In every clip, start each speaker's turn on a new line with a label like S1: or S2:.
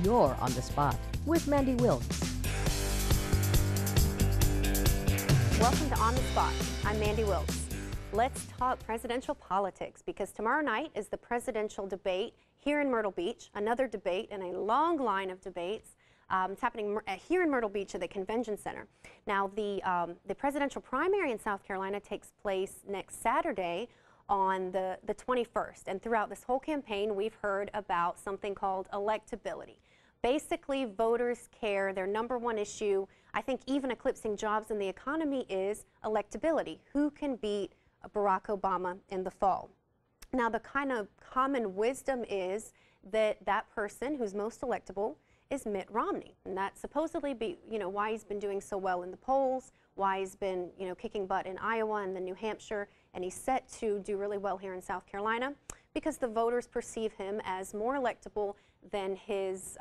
S1: you're on the spot with Mande Wilkes.
S2: Welcome to On the Spot. I'm Mande Wilkes. Let's talk presidential politics, because tomorrow night is the presidential debate here in Myrtle Beach, another debate in a long line of debates. It's happening here in Myrtle Beach at the Convention Center. Now, the presidential primary in South Carolina takes place next Saturday on the 21st. And throughout this whole campaign, we've heard about something called electability. Basically, voters care. Their number one issue, I think even eclipsing jobs in the economy, is electability. Who can beat Barack Obama in the fall? Now, the kind of common wisdom is that that person who's most electable is Mitt Romney, and that supposedly be, why he's been doing so well in the polls, why he's been, kicking butt in Iowa and then New Hampshire, and he's set to do really well here in South Carolina because the voters perceive him as more electable than his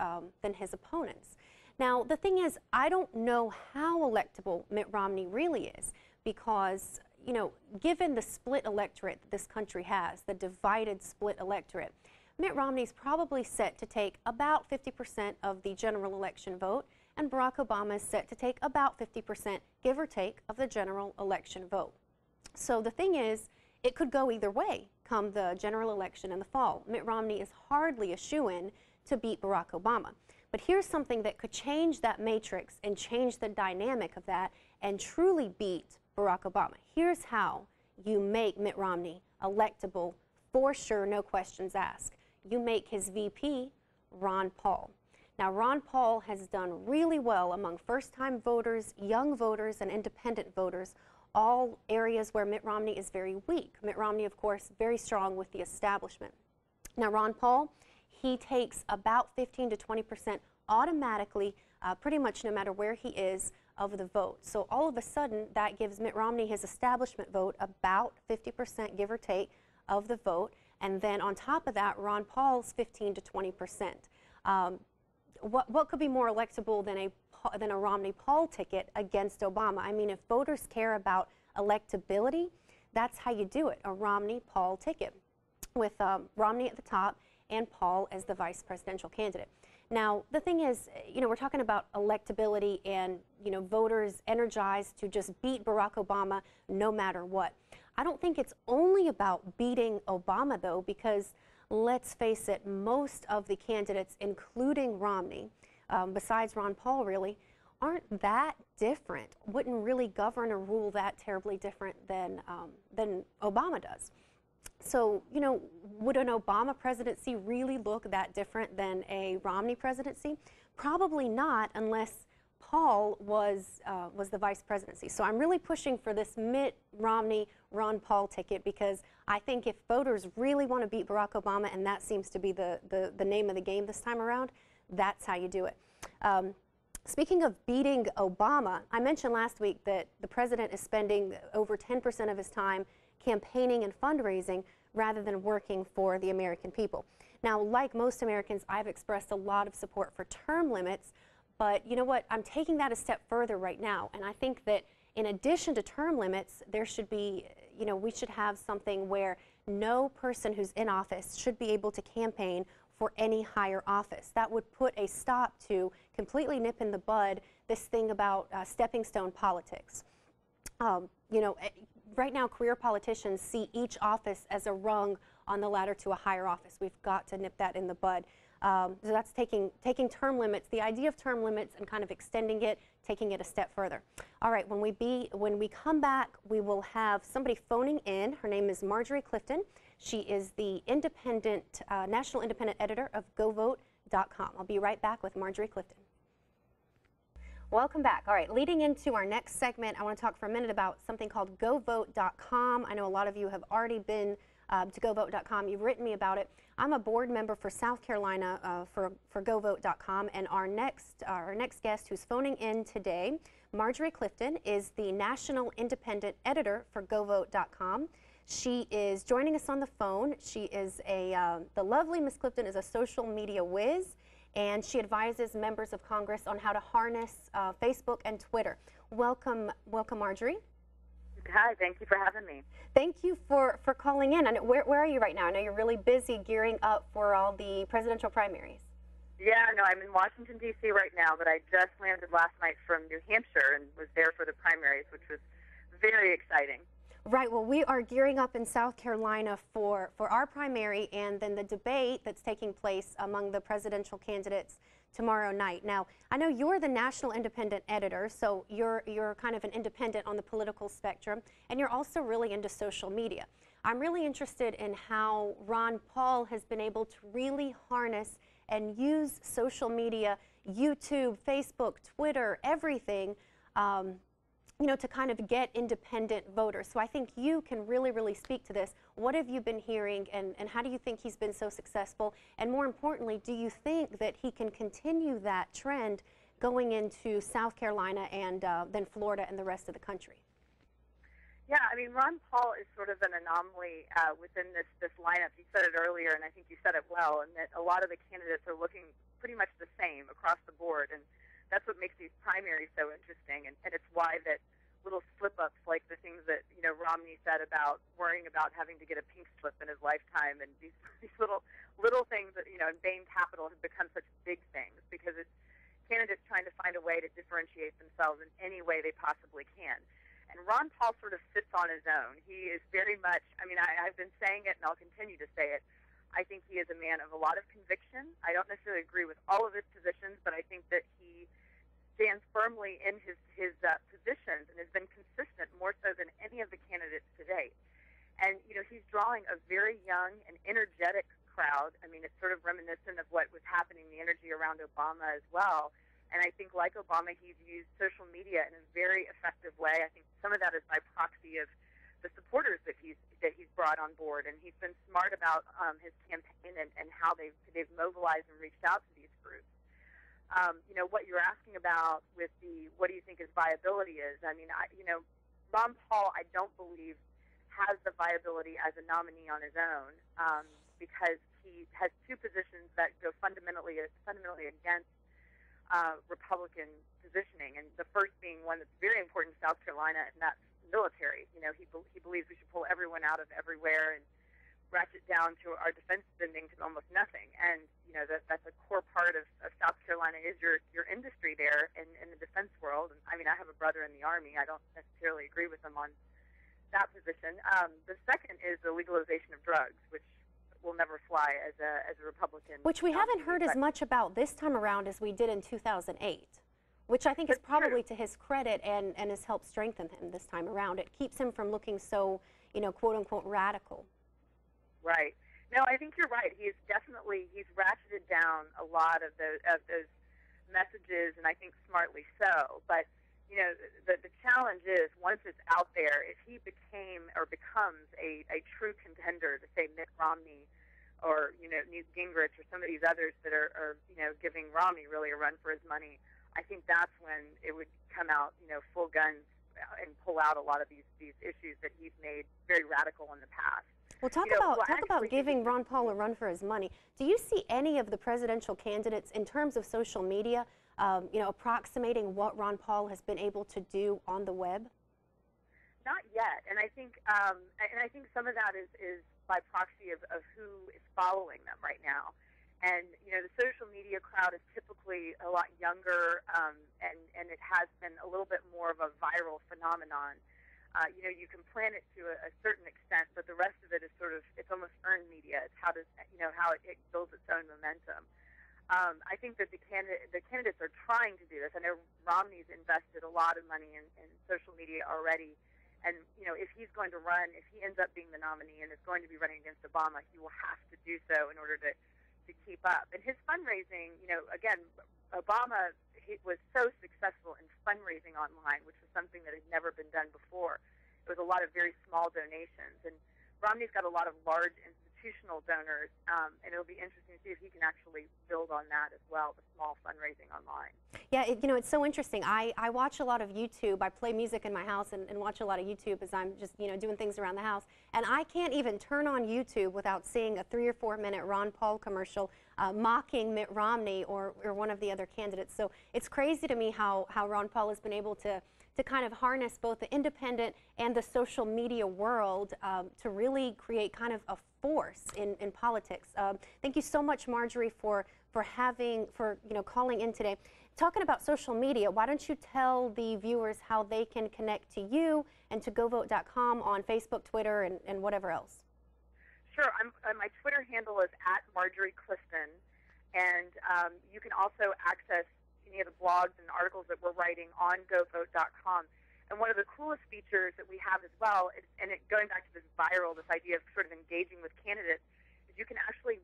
S2: opponents. Now, the thing is, I don't know how electable Mitt Romney really is, because given the split electorate that this country has, the divided split electorate, Mitt Romney's probably set to take about 50% of the general election vote, and Barack Obama is set to take about 50%, give or take, of the general election vote. So the thing is, it could go either way come the general election in the fall. Mitt Romney is hardly a shoo-in to beat Barack Obama. But here's something that could change that matrix and change the dynamic of that and truly beat Barack Obama. Here's how you make Mitt Romney electable for sure, no questions asked. You make his VP Ron Paul. Now, Ron Paul has done really well among first-time voters, young voters, and independent voters, all areas where Mitt Romney is very weak. Mitt Romney, of course, very strong with the establishment. Now, Ron Paul, he takes about 15 to 20% automatically, pretty much no matter where he is, of the vote. So all of a sudden, that gives Mitt Romney his establishment vote, about 50%, give or take, of the vote. And then on top of that, Ron Paul's 15 to 20%. What could be more electable than a Romney-Paul ticket against Obama? I mean, if voters care about electability, that's how you do it, a Romney-Paul ticket, with Romney at the top and Paul as the vice presidential candidate. Now, the thing is, we're talking about electability and, voters energized to just beat Barack Obama no matter what. I don't think it's only about beating Obama, though, because let's face it, most of the candidates, including Romney, besides Ron Paul really, aren't that different, wouldn't really govern or rule that terribly different than Obama does. So, would an Obama presidency really look that different than a Romney presidency? Probably not, unless Paul was the vice presidency. So I'm really pushing for this Mitt Romney, Ron Paul ticket, because I think if voters really want to beat Barack Obama, and that seems to be the name of the game this time around, that's how you do it. Speaking of beating Obama, I mentioned last week that the president is spending over 10% of his time campaigning and fundraising rather than working for the American people. Now, like most Americans, I've expressed a lot of support for term limits, but you know what? I'm taking that a step further right now, and I think that in addition to term limits, there should be, we should have something where no person who's in office should be able to campaign for any higher office. That would put a stop to, completely nip in the bud, this thing about stepping stone politics. Right now, career politicians see each office as a rung on the ladder to a higher office. We've got to nip that in the bud. So that's taking term limits, the idea of term limits, and kind of extending it, taking it a step further. All right, when we come back, we will have somebody phoning in. Her name is Marjorie Clifton. She is the national independent editor of GoVote.com. I'll be right back with Marjorie Clifton. Welcome back. All right, leading into our next segment, I want to talk for a minute about something called GoVote.com. I know a lot of you have already been to GoVote.com. You've written me about it. I'm a board member for South Carolina for GoVote.com, and our next guest who's phoning in today, Marjorie Clifton, is the national independent editor for GoVote.com. She is joining us on the phone. She is the lovely Miss Clifton is a social media whiz, and she advises members of Congress on how to harness Facebook and Twitter. Welcome, Marjorie.
S3: Hi, thank you for having me.
S2: Thank you for calling in. And where are you right now? I know you're really busy gearing up for all the presidential primaries.
S3: Yeah, no, I'm in Washington, D.C. right now, but I just landed last night from New Hampshire and was there for the primaries, which was very exciting.
S2: Right. Well, we are gearing up in South Carolina for our primary and then the debate that's taking place among the presidential candidates tomorrow night. Now, I know you're the national independent editor, so you're kind of an independent on the political spectrum, and you're also really into social media. I'm really interested in how Ron Paul has been able to really harness and use social media, YouTube, Facebook, Twitter, everything, you know, to kind of get independent voters. So I think you can really speak to this. What have you been hearing, and how do you think he's been so successful? And more importantly, do you think that he can continue that trend going into South Carolina and then Florida and the rest of the country?
S3: Yeah, I mean, Ron Paul is sort of an anomaly within this lineup. You said it earlier, and I think you said it well, and that a lot of the candidates are looking pretty much the same across the board, and that's what makes these primaries so interesting, and it's why that little slip-ups like the things that, you know, Romney said about worrying about having to get a pink slip in his lifetime, and these little things that, you know, in Bain Capital have become such big things because it's candidates trying to find a way to differentiate themselves in any way they possibly can. And Ron Paul sort of sits on his own. He is very much, I mean, I've been saying it and I'll continue to say it. I think he is a man of a lot of conviction. I don't necessarily agree with all of his positions, but I think that he stands firmly in his positions and has been consistent more so than any of the candidates to date. And, you know, he's drawing a very young and energetic crowd. I mean, it's sort of reminiscent of what was happening, the energy around Obama as well. And I think, like Obama, he's used social media in a very effective way. I think some of that is by proxy of the supporters that he's brought on board. And he's been smart about his campaign and how they've mobilized and reached out to these groups. You know, what you're asking about with the what do you think his viability is, I mean, you know, Ron Paul, I don't believe, has the viability as a nominee on his own because he has two positions that go fundamentally against Republican positioning, and the first being one that's very important in South Carolina, and that's military. You know, he believes we should pull everyone out of everywhere and ratchet down to our defense spending to almost nothing. And, you know, that's a core part of South Carolina is your industry there in the defense world. And I mean, I have a brother in the Army. I don't necessarily agree with him on that position. The second is the legalization of drugs, which will never fly as a Republican.
S2: Which we haven't heard as much about this time around as we did in 2008, which I think is probably to his credit and has helped strengthen him this time around. It keeps him from looking so, you know, quote unquote radical.
S3: Right. No, I think you're right. He's ratcheted down a lot of those messages, and I think smartly so. But, you know, the challenge is once it's out there, if he became or becomes a true contender to, say, Mitt Romney or, you know, Newt Gingrich or some of these others that are, you know, giving Romney really a run for his money, I think that's when it would come out, you know, full guns and pull out a lot of these issues that he's made very radical in the past.
S2: Well, talk about giving Ron Paul a run for his money. Do you see any of the presidential candidates in terms of social media, you know, approximating what Ron Paul has been able to do on the web?
S3: Not yet, and I think some of that is by proxy of who is following them right now. And, you know, the social media crowd is typically a lot younger, and it has been a little bit more of a viral phenomenon. You know, you can plan it to a certain extent, but the rest of it is sort of, it's almost earned media. It's how it builds its own momentum. I think that the candidates are trying to do this. I know Romney's invested a lot of money in social media already. And, you know, if he's going to run, if he ends up being the nominee and is going to be running against Obama, he will have to do so in order to keep up. And his fundraising, you know, again, Obama was so successful in fundraising online, which was something that had never been done before. It was a lot of very small donations. And Romney's got a lot of large institutional donors, and it'll be interesting to see if he can actually build on that as well, the small fundraising online.
S2: Yeah, you know, it's so interesting. I watch a lot of YouTube. I play music in my house and watch a lot of YouTube as I'm just, you know, doing things around the house. And I can't even turn on YouTube without seeing a 3 or 4 minute Ron Paul commercial mocking Mitt Romney or one of the other candidates. So it's crazy to me how Ron Paul has been able to kind of harness both the independent and the social media world to really create kind of a force in politics. Thank you so much, Marjorie, for calling in today. Talking about social media, why don't you tell the viewers how they can connect to you and to govote.com on Facebook, Twitter, and whatever else?
S3: Sure. My Twitter handle is @MarjorieClifton, and you can also access any of the blogs and articles that we're writing on govote.com. And one of the coolest features that we have as well, going back to this idea of sort of engaging with candidates, is you can actually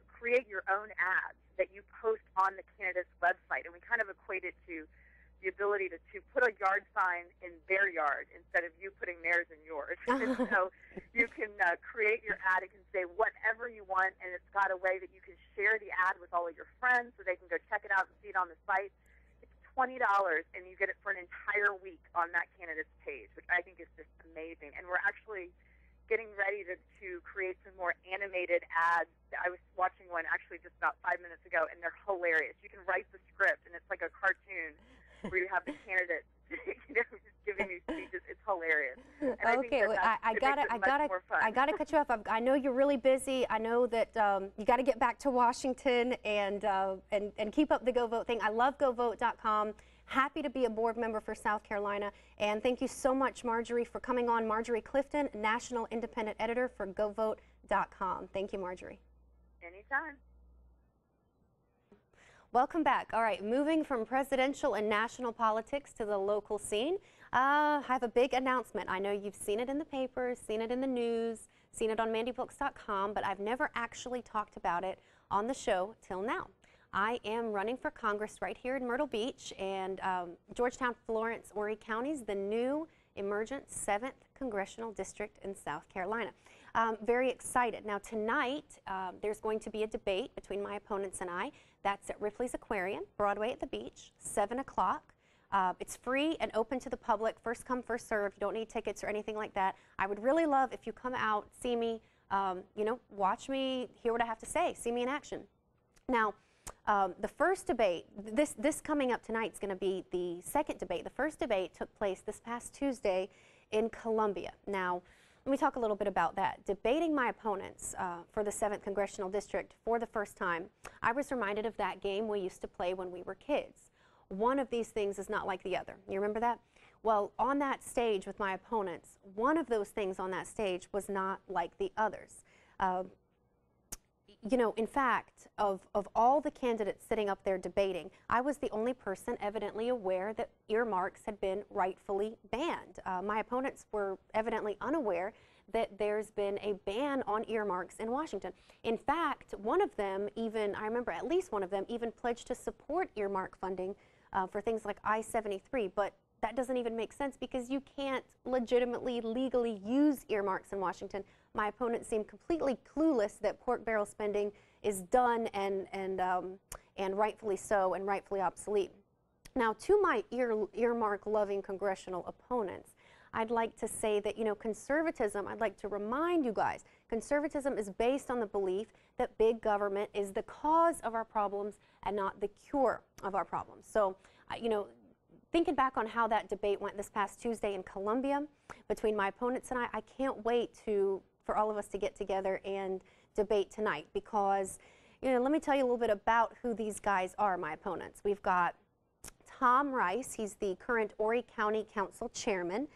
S3: create your own ads that you post on the candidate's website. And we kind of equate it to the ability to put a yard sign in their yard instead of you putting theirs in yours. And so you can create your ad. It can say whatever you want, and it's got a way that you can share the ad with all of your friends so they can go check it out and see it on the site. It's $20, and you get it for an entire week on that candidate's page, which I think is just amazing. And we're actually getting ready to create some more animated ads. I was watching one actually just about 5 minutes ago, and they're hilarious. You can write the script, and it's like a cartoon where you have the candidates just giving these speeches. It's hilarious. And
S2: okay, I gotta cut you off. I know you're really busy. I know that you got to get back to Washington and keep up the Go Vote thing. I love govote.com. Happy to be a board member for South Carolina. And thank you so much, Marjorie, for coming on. Marjorie Clifton, National Independent Editor for govote.com. Thank you, Marjorie.
S3: Anytime.
S2: Welcome back. All right, moving from presidential and national politics to the local scene, I have a big announcement. I know you've seen it in the papers, seen it in the news, seen it on MandeWilkes.com, but I've never actually talked about it on the show till now. I am running for Congress right here in Myrtle Beach, and Georgetown, Florence, Horry counties, the new emergent 7th Congressional District in South Carolina. Very excited. Now tonight there's going to be a debate between my opponents and I. That's at Ripley's Aquarium, Broadway at the beach, 7 o'clock. It's free and open to the public, first come, first served. You don't need tickets or anything like that. I would really love if you come out, see me, watch me, hear what I have to say, see me in action. Now, the first debate, this coming up tonight is going to be the second debate. The first debate took place this past Tuesday in Columbia. Now, let me talk a little bit about that. Debating my opponents for the 7th Congressional District for the first time, I was reminded of that game we used to play when we were kids. One of these things is not like the other. You remember that? Well, on that stage with my opponents, one of those things on that stage was not like the others. In fact, of all the candidates sitting up there debating, I was the only person evidently aware that earmarks had been rightfully banned. My opponents were evidently unaware that there's been a ban on earmarks in Washington. In fact, one of them even, I remember at least one of them, even pledged to support earmark funding for things like I-73, but that doesn't even make sense because you can't legitimately, legally use earmarks in Washington. My opponents seem completely clueless that pork barrel spending is done and rightfully so and rightfully obsolete. Now, to my earmark-loving congressional opponents, I'd like to say that, conservatism, I'd like to remind you guys, conservatism is based on the belief that big government is the cause of our problems and not the cure of our problems. So, thinking back on how that debate went this past Tuesday in Columbia between my opponents and I can't wait for all of us to get together and debate tonight because, let me tell you a little bit about who these guys are, my opponents. We've got Tom Rice. He's the current Horry County Council chairman.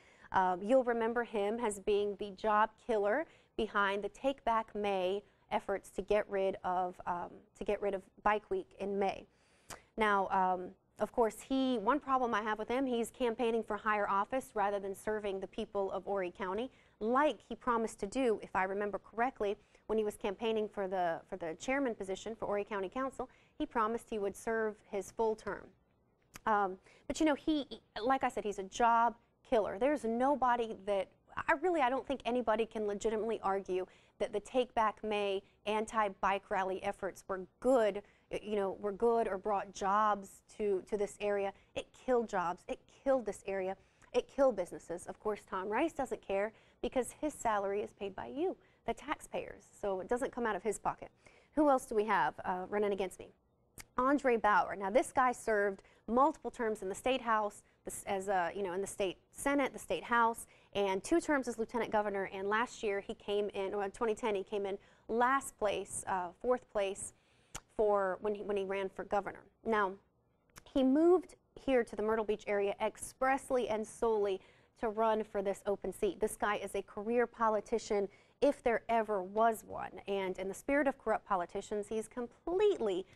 S2: You'll remember him as being the job killer behind the Take Back May efforts to get rid of Bike Week in May. Now, of course, one problem I have with him, he's campaigning for higher office rather than serving the people of Horry County, like he promised to do, if I remember correctly, when he was campaigning for the chairman position for Horry County Council. He promised he would serve his full term. But like I said, he's a job killer. There's nobody that, I don't think anybody can legitimately argue that the Take Back May anti-bike rally efforts were good, or brought jobs to this area. It killed jobs. It killed this area. It killed businesses. Of course, Tom Rice doesn't care because his salary is paid by you, the taxpayers, so it doesn't come out of his pocket. Who else do we have running against me? Andre Bauer. Now, this guy served multiple terms in the State House, in the State Senate, the State House, and 2 terms as Lieutenant Governor. And last year, he came in, in 2010, he came in last place, 4th place for when he ran for governor. Now, he moved here to the Myrtle Beach area expressly and solely to run for this open seat. This guy is a career politician, if there ever was one. And in the spirit of corrupt politicians, he's completely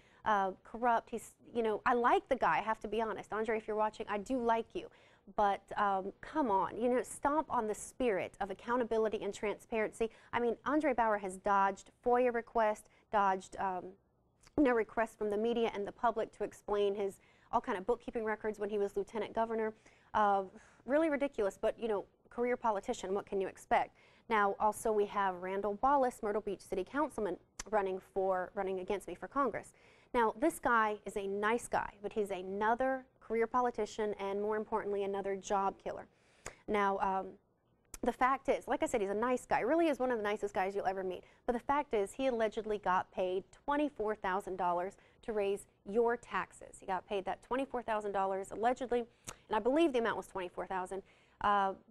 S2: corrupt. He's, you know, I like the guy, I have to be honest. Andre, if you're watching, I do like you. But come on, you know, stomp on the spirit of accountability and transparency. I mean, Andre Bauer has dodged FOIA requests, dodged requests from the media and the public to explain his all kind of bookkeeping records when he was lieutenant governor. Really ridiculous, but, you know, career politician, what can you expect? Now, also we have Randall Wallace, Myrtle Beach City Councilman, running against me for Congress. Now, this guy is a nice guy, but he's another career politician and, more importantly, another job killer. Now, the fact is, like I said, he's a nice guy. Really is one of the nicest guys you'll ever meet. But the fact is, he allegedly got paid $24,000 to raise your taxes. He got paid that $24,000 allegedly, and I believe the amount was $24,000.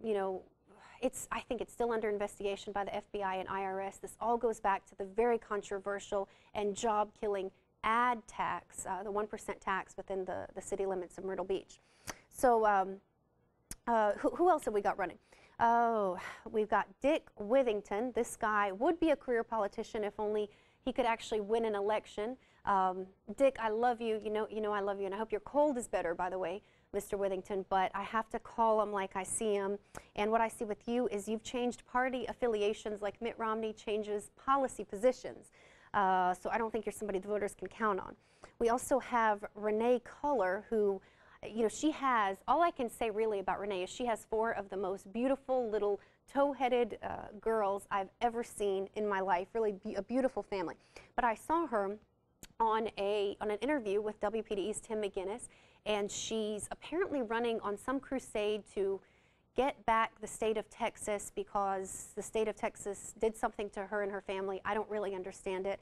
S2: You know, I think it's still under investigation by the FBI and IRS. This all goes back to the very controversial and job-killing ad tax, the 1% tax within the city limits of Myrtle Beach. So who else have we got running? Oh, we've got Dick Withington. This guy would be a career politician if only he could actually win an election. Dick, I love you. You know I love you, and I hope your cold is better, by the way, Mr. Withington, but I have to call him like I see him. And what I see with you is you've changed party affiliations like Mitt Romney changes policy positions. So I don't think you're somebody the voters can count on. We also have Renee Culler, who, you know, she has, all I can say really about Renee is she has 4 of the most beautiful little tow-headed girls I've ever seen in my life, really a beautiful family. But I saw her on an interview with WPDE's Tim McGinnis, and she's apparently running on some crusade to get back the state of Texas because the state of Texas did something to her and her family. I don't really understand it.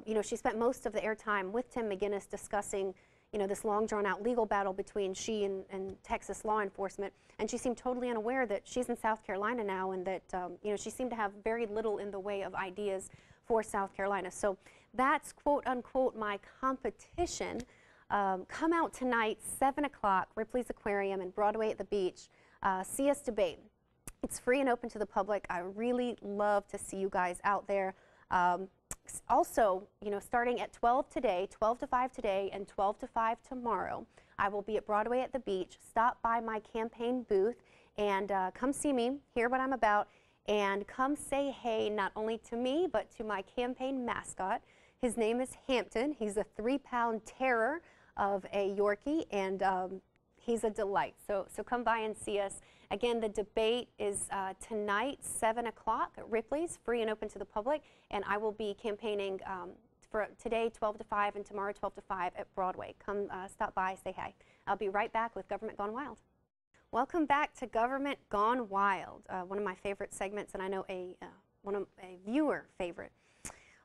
S2: You know, she spent most of the airtime with Tim McGinnis discussing, you know, this long drawn-out legal battle between she and Texas law enforcement, and she seemed totally unaware that she's in South Carolina now, and that you know, she seemed to have very little in the way of ideas for South Carolina. So that's quote-unquote my competition. Come out tonight, 7 o'clock, Ripley's Aquarium and Broadway at the Beach. See us debate. It's free and open to the public. I really love to see you guys out there. Also, you know, starting at 12 today, 12 to 5 today, and 12 to 5 tomorrow, I will be at Broadway at the Beach. Stop by my campaign booth and come see me, hear what I'm about, and come say hey not only to me, but to my campaign mascot. His name is Hampton. He's a 3-pound terror of a Yorkie, and he's a delight. So come by and see us. Again, the debate is tonight, 7 o'clock at Ripley's, free and open to the public, and I will be campaigning for today, 12 to 5, and tomorrow, 12 to 5 at Broadway. Come stop by, say hi. I'll be right back with Government Gone Wild. Welcome back to Government Gone Wild, one of my favorite segments, and I know a viewer favorite.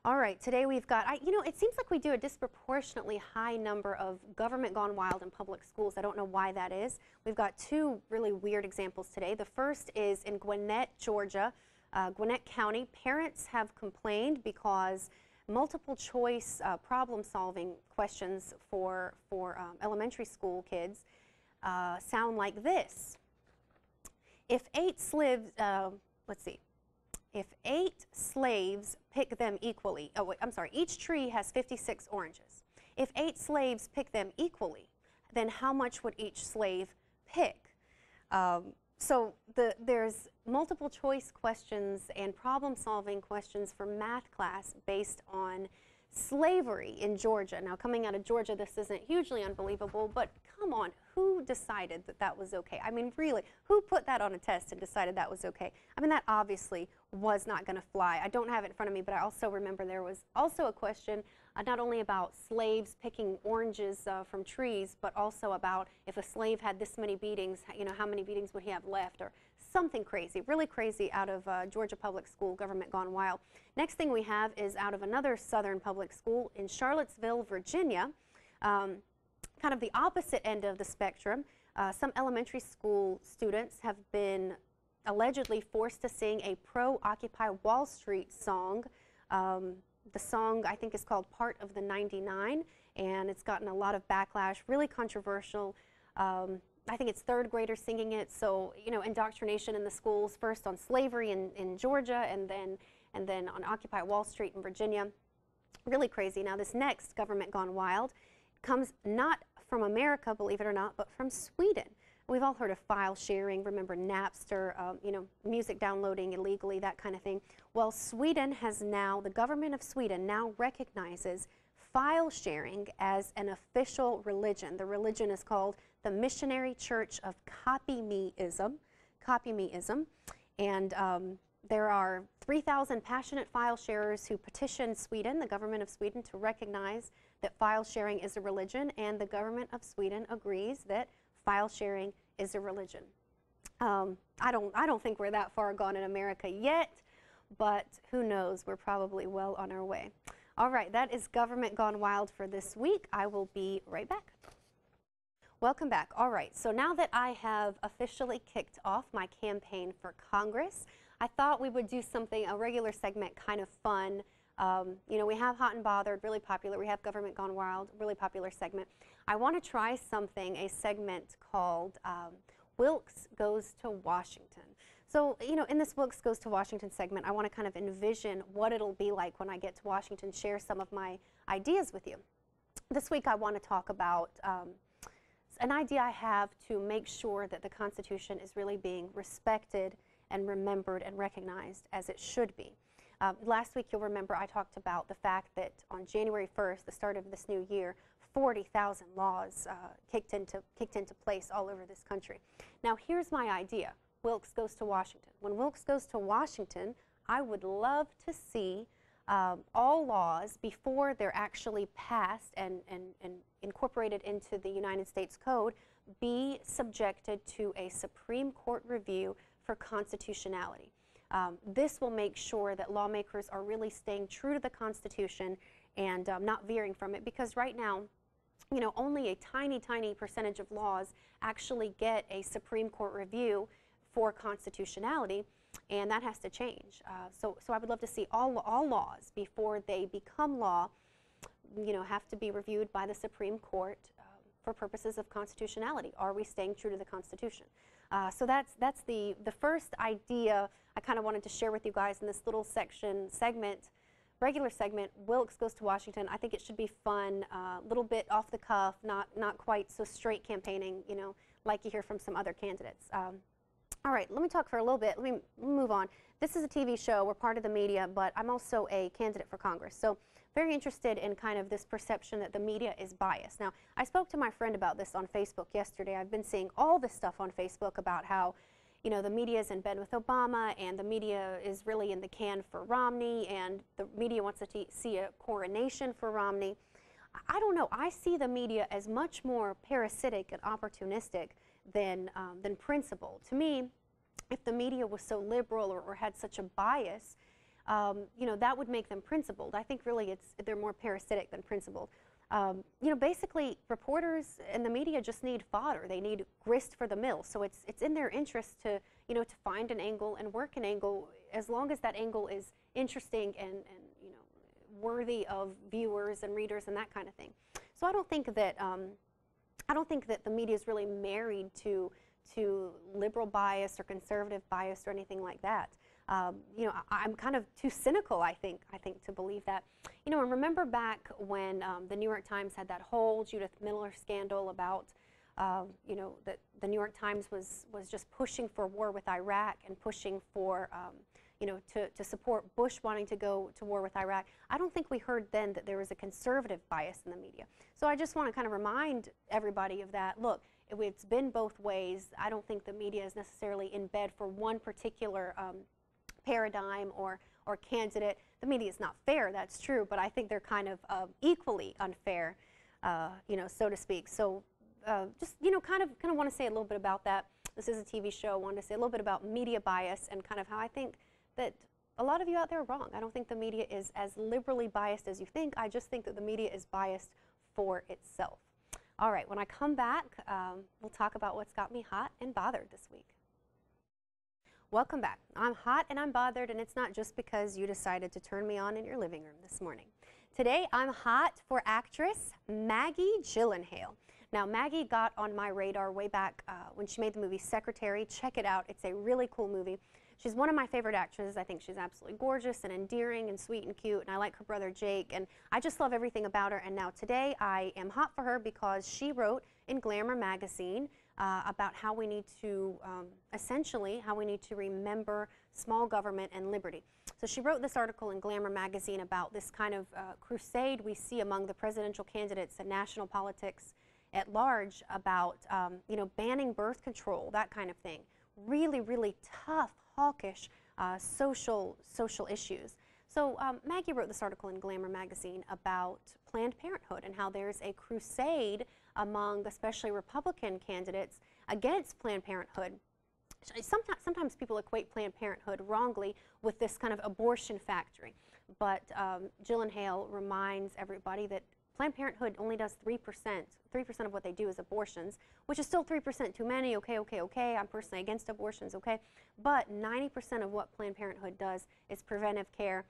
S2: All right, today we've got, you know, it seems like we do a disproportionately high number of government gone wild in public schools. I don't know why that is. We've got 2 really weird examples today. The first is in Gwinnett, Georgia, Gwinnett County. Parents have complained because multiple choice problem-solving questions for elementary school kids sound like this. If 8 slaves, If 8 slaves pick them equally, oh wait, I'm sorry, each tree has 56 oranges. If 8 slaves pick them equally, then how much would each slave pick? So there's multiple choice questions and problem-solving questions for math class based on slavery in Georgia. Now, coming out of Georgia, this isn't hugely unbelievable, but come on, who decided that that was okay? I mean, really, who put that on a test and decided that was okay? I mean, that obviously was not going to fly. I don't have it in front of me, but I also remember there was also a question not only about slaves picking oranges from trees, but also about if a slave had this many beatings, you know, how many beatings would he have left, or something crazy, really crazy out of Georgia Public School, Government Gone Wild. Next thing we have is out of another southern public school in Charlottesville, Virginia, kind of the opposite end of the spectrum. Some elementary school students have been allegedly forced to sing a pro-Occupy Wall Street song The song, I think, is called Part of the 99, and it's gotten a lot of backlash, really controversial. I think it's third graders singing it, so, you know, indoctrination in the schools, first on slavery in Georgia, and then on Occupy Wall Street in Virginia. Really crazy. Now, this next Government Gone Wild comes not from America, believe it or not, but from Sweden. We've all heard of file sharing, remember Napster, you know, music downloading illegally, that kind of thing. Well, Sweden has now, the government of Sweden now recognizes file sharing as an official religion. The religion is called the Missionary Church of Copy-me-ism, and there are 3,000 passionate file sharers who petitioned Sweden, the government of Sweden, to recognize that file sharing is a religion, and the government of Sweden agrees that file sharing is a religion. I don't think we're that far gone in America yet, but who knows? We're probably well on our way. All right, that is Government Gone Wild for this week. I will be right back. Welcome back. All right, so now that I have officially kicked off my campaign for Congress, I thought we would do something, a regular segment, kind of fun. You know, we have Hot and Bothered, really popular. We have Government Gone Wild, really popular segment. I want to try something, a segment called Wilkes Goes to Washington. So, you know, in this Wilkes Goes to Washington segment, I want to kind of envision what it'll be like when I get to Washington, share some of my ideas with you. This week I want to talk about an idea I have to make sure that the Constitution is really being respected and remembered and recognized as it should be. Last week, you'll remember I talked about the fact that on January 1st, the start of this new year, 40,000 laws kicked into place all over this country. Now, here's my idea. Wilkes goes to Washington. When Wilkes goes to Washington, I would love to see all laws, before they're actually passed and incorporated into the United States Code, be subjected to a Supreme Court review for constitutionality. This will make sure that lawmakers are really staying true to the Constitution and not veering from it, because right now, you know, only a tiny, tiny percentage of laws actually get a Supreme Court review for constitutionality, and that has to change. So I would love to see all laws, before they become law, you know, have to be reviewed by the Supreme Court for purposes of constitutionality. Are we staying true to the Constitution? So that's the first idea I kind of wanted to share with you guys in this little segment, regular segment, Wilkes Goes to Washington. I think it should be fun, a little bit off the cuff, not quite so straight campaigning, you know, like you hear from some other candidates. All right, let me talk for a little bit. Let me move on. This is a TV show. We're part of the media, but I'm also a candidate for Congress. So very interested in kind of this perception that the media is biased. Now, I spoke to my friend about this on Facebook yesterday. I've been seeing all this stuff on Facebook about how, you know, the media is in bed with Obama, and the media is really in the can for Romney, and the media wants to see a coronation for Romney. I don't know. I see the media as much more parasitic and opportunistic than principled. To me, if the media was so liberal or had such a bias, you know, that would make them principled. I think really they're more parasitic than principled. You know, basically, reporters and the media just need fodder. They need grist for the mill. So it's in their interest to, you know, to find an angle and work an angle, as long as that angle is interesting and you know, worthy of viewers and readers and that kind of thing. So I don't think that the media is really married to liberal bias or conservative bias or anything like that. You know, I'm kind of too cynical, I think, to believe that. You know, and remember back when the New York Times had that whole Judith Miller scandal about, you know, that the New York Times was just pushing for war with Iraq and pushing for, you know, to support Bush wanting to go to war with Iraq. I don't think we heard then that there was a conservative bias in the media. So I just want to kind of remind everybody of that. Look, it's been both ways. I don't think the media is necessarily in bed for one particular paradigm or candidate. The media is not fair, that's true, but I think they're kind of equally unfair, you know, so to speak. So just, you know, kind of want to say a little bit about that. This is a TV show. I wanted to say a little bit about media bias and kind of how I think that a lot of you out there are wrong. I don't think the media is as liberally biased as you think. I just think that the media is biased for itself. All right, when I come back, we'll talk about what's got me hot and bothered this week. Welcome back. I'm hot and I'm bothered, and it's not just because you decided to turn me on in your living room this morning. Today, I'm hot for actress Maggie Gyllenhaal. Now, Maggie got on my radar way back when she made the movie Secretary. Check it out. It's a really cool movie. She's one of my favorite actresses. I think she's absolutely gorgeous and endearing and sweet and cute, and I like her brother Jake, and I just love everything about her. And now today, I am hot for her because she wrote in Glamour magazine about how we need to, essentially, how we need to remember small government and liberty. So she wrote this article in Glamour magazine about this kind of crusade we see among the presidential candidates and national politics at large about, you know, banning birth control, that kind of thing. Really, really tough, hawkish social issues. So Maggie wrote this article in Glamour magazine about Planned Parenthood and how there's a crusade among especially Republican candidates against Planned Parenthood. Sometimes people equate Planned Parenthood wrongly with this kind of abortion factory, but Gyllenhaal reminds everybody that Planned Parenthood only does 3%. 3% of what they do is abortions, which is still 3% too many. Okay. I'm personally against abortions, okay? But 90% of what Planned Parenthood does is preventive care,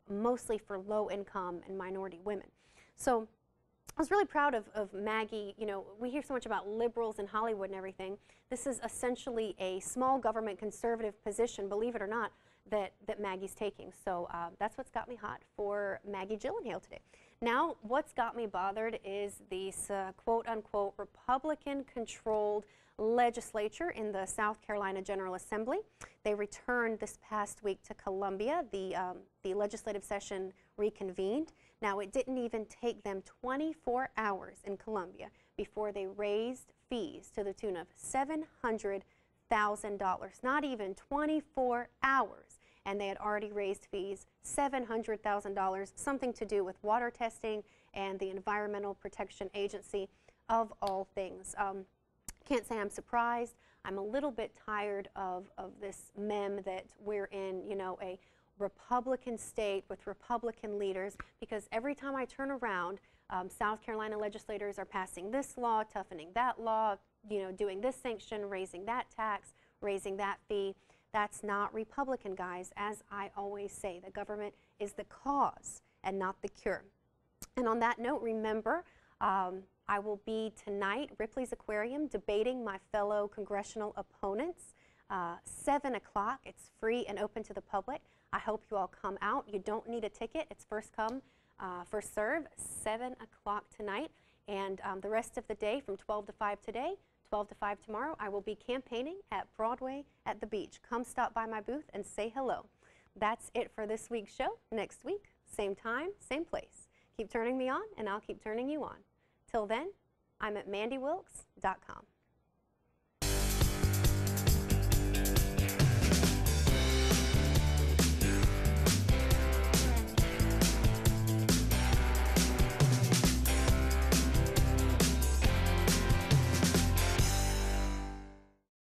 S2: mostly for low-income and minority women. So I was really proud of Maggie. You know, we hear so much about liberals in Hollywood and everything. This is essentially a small government conservative position, believe it or not, that Maggie's taking. So that's what's got me hot for Maggie Gyllenhaal today. Now, what's got me bothered is this quote-unquote Republican-controlled legislature in the South Carolina General Assembly. They returned this past week to Columbia. The legislative session reconvened. Now, it didn't even take them 24 hours in Columbia before they raised fees to the tune of $700,000. Not even 24 hours. And they had already raised fees, $700,000, something to do with water testing and the Environmental Protection Agency, of all things. Can't say I'm surprised. I'm a little bit tired of this meme that we're in, you know, a Republican state with Republican leaders, because every time I turn around, South Carolina legislators are passing this law, toughening that law, you know, doing this sanction, raising that tax, raising that fee. That's not Republican, guys. As I always say, the government is the cause and not the cure. And on that note, remember, I will be tonight, Ripley's Aquarium, debating my fellow congressional opponents, 7 o'clock. It's free and open to the public. I hope you all come out. You don't need a ticket. It's first come, first serve, 7 o'clock tonight. And the rest of the day from 12 to 5 today, 12 to 5 tomorrow, I will be campaigning at Broadway at the beach. Come stop by my booth and say hello. That's it for this week's show. Next week, same time, same place. Keep turning me on, and I'll keep turning you on. Till then, I'm at mandewilkes.com.